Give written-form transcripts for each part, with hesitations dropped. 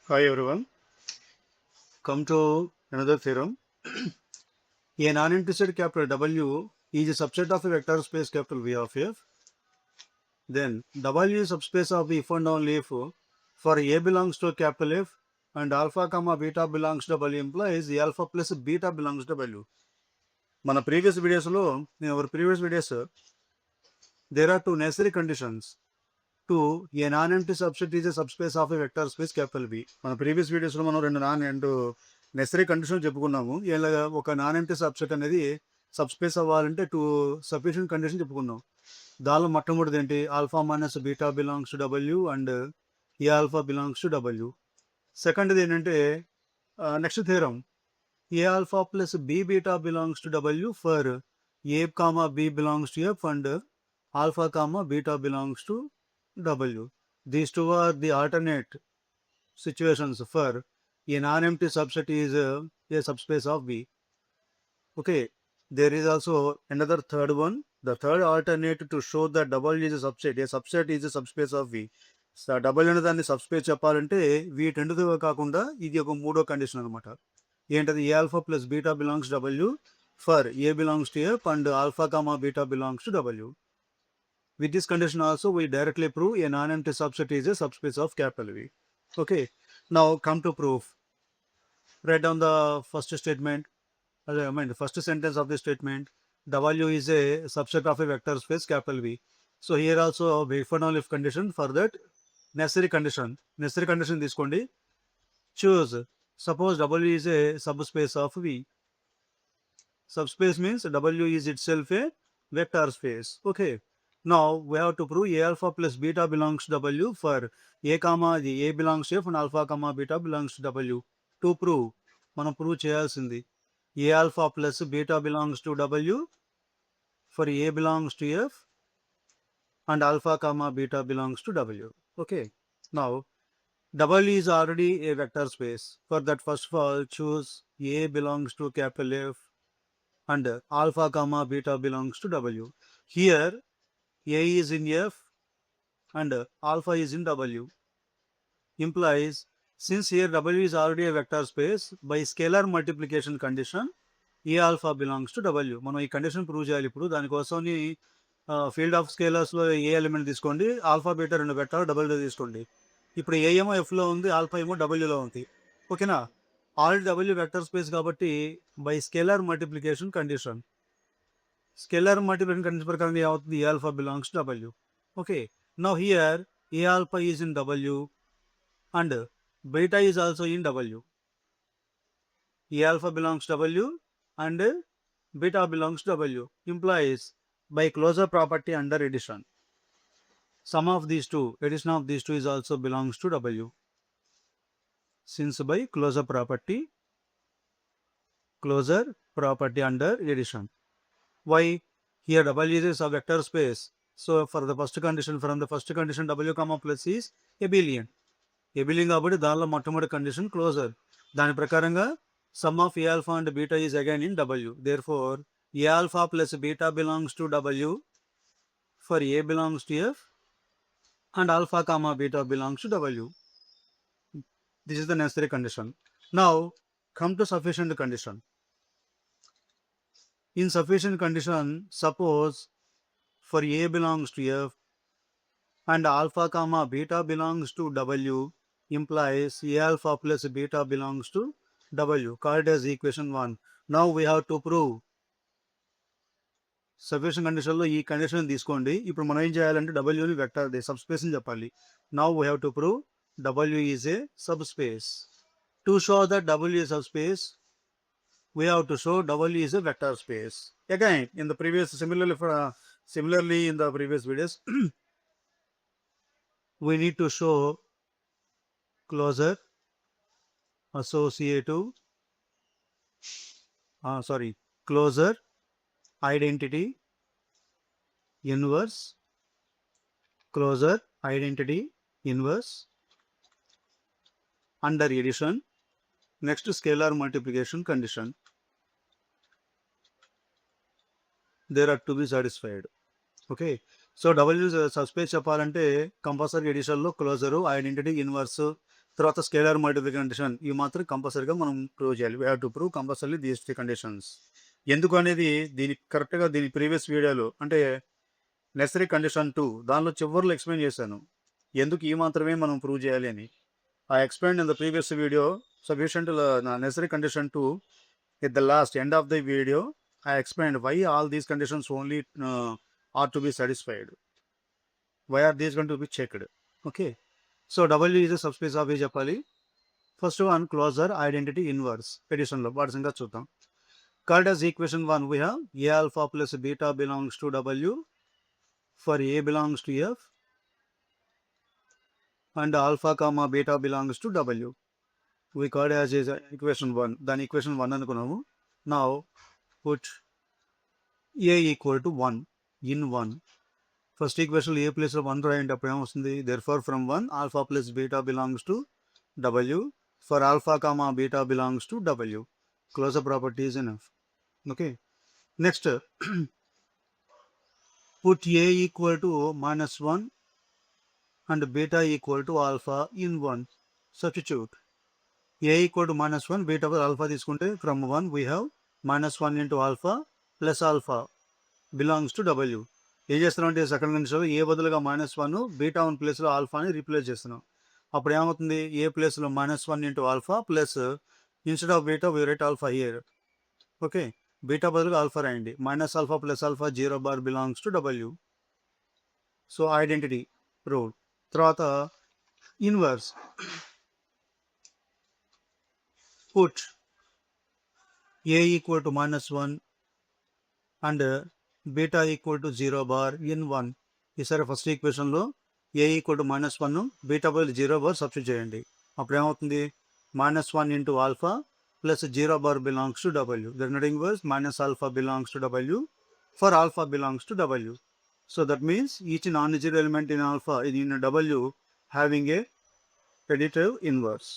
Hi everyone, come to another theorem. A non-integer capital W is a subset of a vector space capital V of F. Then W is subspace of if and only if for A belongs to capital F and alpha comma beta belongs to W implies A alpha plus beta belongs to W. మన previous వీడియోస్లో in our previous videos there are two necessary conditions to a non-empty subset is a subspace of a vector space capital V. మన previous వీడియోస్లో మనం రెండు necessary condition చెప్పుకున్నాము. ఇలాగా ఒక non empty subset అనేది సబ్స్పేస్ అవ్వాలంటే టూ సఫిషియెంట్ కండిషన్ చెప్పుకున్నాం. దానిలో మొట్టమొదటిది ఏంటి, alpha minus beta belongs to W and a alpha belongs to W. సెకండ్ది ఏంటంటే next theorem, a alpha plus b beta belongs to W for a comma b belongs to F and alpha comma beta belongs to W. These two are the alternate situations for a non-empty subset is a subspace of V. Okay, there is also another third one. The third alternate to show that W is a subset is a subspace of V. So double అనే దాన్ని subspace చెప్పాలంటే వీటెండుతో కాకుండా ఇది ఒక మూడో condition అనమాట. ఏంటది, a alpha plus beta belongs W for a belongs to F and alpha comma beta belongs to W. With this condition also we directly prove a non-empty subset is a subspace of capital V. Okay, now come to proof. Write down the first statement, the first sentence of the statement. W is a subset of a vector space capital V. So here also if and only if condition for that necessary condition తీసుకోండి. Choose, suppose W is a subspace of V. Subspace means W is itself a vector space. Okay, now we have to prove A alpha plus beta belongs to W for A comma A belongs to F and alpha comma beta belongs to W. To prove, మనం prove చేయాల్సింది a alpha plus beta belongs to W for a belongs to F and alpha comma beta belongs to W. Okay, now W is already a vector space. For that, first of all, choose A belongs to capital F and alpha comma beta belongs to W. Here A is in F and alpha is in W. Implies, since here W is already a vector space, by scalar multiplication condition A alpha belongs to W. మనం ఈ condition prove చేయాలి. ఇప్పుడు దానికోసం field of స్కేలర్స్లో A element తీసుకోండి, alpha beta రెండు పెట్టాలి, W తీసుకోండి. ఇప్పుడు ఏ ఏమో ఎఫ్లో ఉంది, ఆల్ఫా ఏమో డబ్ల్యూలో ఉంది. ఓకేనా, ఆల్ డబ్ల్యూ వెక్టర్ స్పేస్ కాబట్టి బై స్కేలర్ మల్టిప్లికేషన్ కండిషన్ ప్రకారం ఏమవుతుంది, a alpha belongs to W. Okay, now here a alpha is in W and beta is also in W. A alpha belongs W and beta belongs to W, implies by closure property under addition, sum of these two, addition of these two is also belongs to W. Since by closure property under addition. Why? Here W is a vector space. So for the first condition, from the first condition W comma plus is abelian కాబట్టి దానిలో మొట్టమొదటి condition closure. దాని ప్రకారంగా sum of A alpha and beta is again in W. Therefore, A alpha plus beta belongs to W for A belongs to F and alpha comma beta belongs to W. This is the necessary condition. Now, come to sufficient condition. In sufficient condition, suppose for A belongs to F and alpha comma beta belongs to W, implies A alpha plus beta belongs to W, called as equation 1. Now we have to prove sufficient కండిషన్లో ఈ condition తీసుకోండి. ఇప్పుడు మనం ఏం చేయాలంటే డబ్ల్యూని vector subspace అని చెప్పాలి. Now we have to prove W is a subspace. To show that W is subspace, we have to show W is a vector space. Again in the previous similarly in the previous videos we need to show closure, associative, closure, identity, inverse, closure, identity, inverse, under addition, next scalar multiplication condition. There are to be satisfied. Okay, so W subspace చెప్పాలంటే compulsory ఎడిషన్లో closure, identity, inverse, తర్వాత scalar multiplication condition ఇవి మాత్రం కంపల్సరీగా మనం prove చేయాలి. We have to prove compulsory these 3 conditions. ఎందుకు అనేది కరెక్ట్గా దీని ప్రీవియస్ వీడియోలో అంటే నెసరీ కండిషన్ 2 దానిలో చివరిలో ఎక్స్ప్లెయిన్ చేశాను. ఎందుకు ఈ మాత్రమే మనం ప్రూవ్ చేయాలి అని. I explained in the previous video solution to the necessary condition 2. At the last end of the video, I explained why all these conditions only are to be satisfied. Why are these going to be checked? Okay. So W is a subspace of Japali. First one, closure identity inverse. Addition lo words inga chuddam. Called as equation 1, we have A alpha plus beta belongs to W for A belongs to F and alpha comma beta belongs to W. We called as is equation 1. Then equation 1 అనుకున్నాము. Now put A equal to 1 in 1. First equation A place లో 1 రాయండి. అప్పుడు ఏమొస్తుంది? Therefore from 1 alpha plus beta belongs to W for alpha comma beta belongs to W. Closure property is enough. Okay. Next put A equal to minus 1 and beta equal to alpha in 1. Substitute. A equal to minus 1 beta for alpha తీసుకుంటే from 1 we have minus 1 into alpha plus alpha belongs to W. ఏం చేస్తున్నాం అంటే second కండిషన్లో ఏ బదులుగా minus 1 beta 1 ప్లేస్లో ఆల్ఫాని replace చేస్తున్నాం. అప్పుడు ఏమవుతుంది? ఏ ప్లేస్లో minus 1 into alpha plus instead of beta we write alpha here. Okay, beta బదులుగా ఆల్ఫా రాయండి. Minus alpha plus alpha 0 bar belongs to W. So identity rule. తర్వాత inverse. Put A equal to minus 1 and beta equal to 0 bar in 1. ఈసారి first ఈక్వేషన్లో A equal to minus 1 beta బదులు 0 bar substitute చేయండి. అప్పుడు ఏమవుతుంది? minus 1 into alpha plus 0 bar belongs to W. The noting was minus alpha belongs to W for alpha belongs to W. So that means each non-zero element in alpha in W having a additive inverse.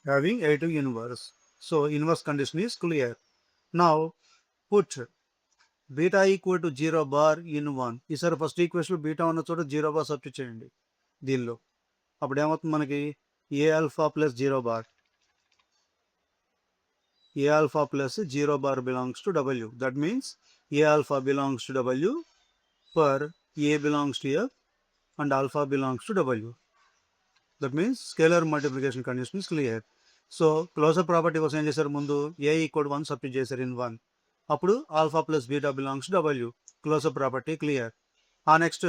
Having additive inverse. So inverse condition is clear. Now put beta equal to 0 bar in 1. ఈసారి first equation beta ఉన్న చోట 0 bar substitute చేయండి దీనిలో. అప్పుడు ఏమవుతుంది మనకి? A alpha plus 0 bar. A alpha plus 0 bar belongs to W. That means a alpha belongs to W for a belongs to F and alpha belongs to W. That means scalar multiplication condition is clear. So closure property కోసం ఏం చేశారు? ముందు a equal 1 substitute చేశారు in 1. అప్పుడు alpha plus beta belongs to W. Closure property clear. ఆ next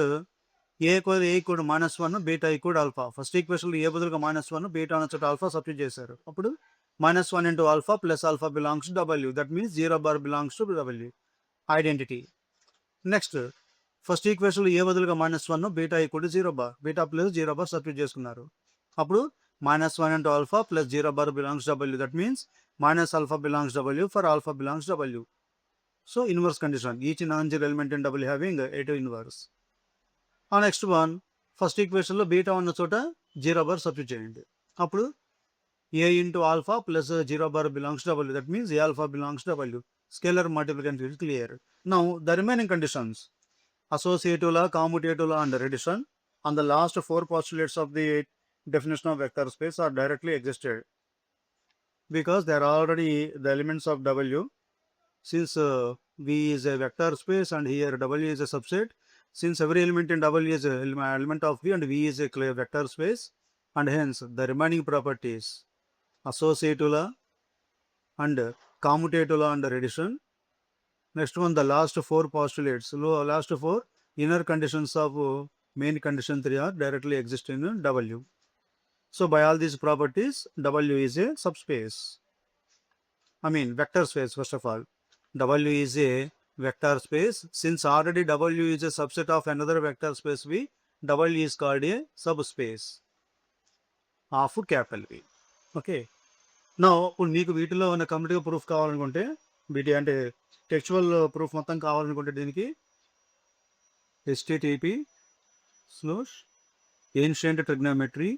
a equal minus 1 beta equal alpha. First ఈక్వేషన్లో a బదులుగా minus 1 beta అన్న చోట ఆల్ఫా సబ్స్టిట్యూట్ చేశారు. అప్పుడు minus 1 into alpha plus alpha belongs to W. That means 0 bar belongs to W. Identity. Next, first ఈక్వేషన్లో a బదులుగా minus 1 beta equal to 0 bar. Beta plus 0 bar substitute చేసుకున్నారు. అప్పుడు minus 1 into alpha plus 0 bar belongs to W. That means minus alpha belongs to W for alpha belongs to W. So inverse condition. Each non-zero element in W having additive inverse. Next one first ఈక్వేషన్లో beta ఉన్న చోట 0 bar substitute చేయండి. అప్పుడు A into alpha plus 0 bar belongs to W. That means A alpha belongs to W. Scalar multiplication is clear. Now the remaining conditions, associative law, commutative law and addition, and the last 4 postulates of the definition of vector space are directly existed because they are already the elements of W. Since V is a vector space and here W is a subset, since every element in W is an element of V and V is a clear vector space, and hence the remaining properties associative law and commutative law and addition. Next one, the last 4 postulates, last 4 inner conditions of main condition 3 are directly existing in W. So by all these properties, W is a subspace. I mean vector space first of all. W is a vector space. Since already W is a subset of another vector space V, W is called a subspace of capital V. Okay, నా ఇప్పుడు మీకు వీటిలో ఉన్న కంప్లీట్గా proof కావాలనుకుంటే వీటి అంటే టెక్చువల్ proof మొత్తం కావాలనుకుంటే దీనికి http://ancient trigonometry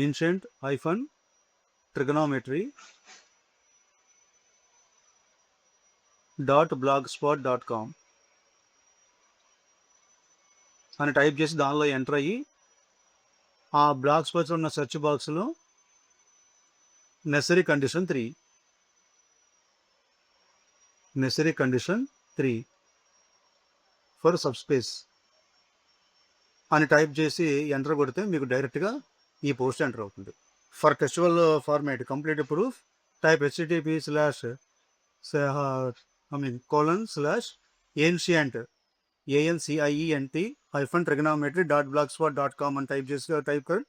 ancient-trigonometry.blogspot.com అని టైప్ చేసి దానిలో ఎంటర్ అయ్యి ఆ బ్లాక్ స్పేస్ ఉన్న సెర్చ్ బాక్స్లో నెసరీ కండిషన్ 3 ఫర్ సబ్స్పేస్ అని టైప్ చేసి ఎంటర్ కొడితే మీకు డైరెక్ట్గా ఈ పోస్ట్ ఎంటర్ అవుతుంది. For textual format complete proof type http://:ancient ancient-trigonometry.blogspot.com and type code.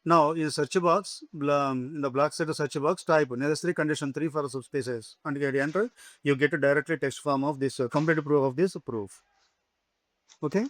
Now in search box, in the block set search box, type necessary condition 3 for subspaces and get enter. You get a directly text form of this complete proof of this proof. Okay.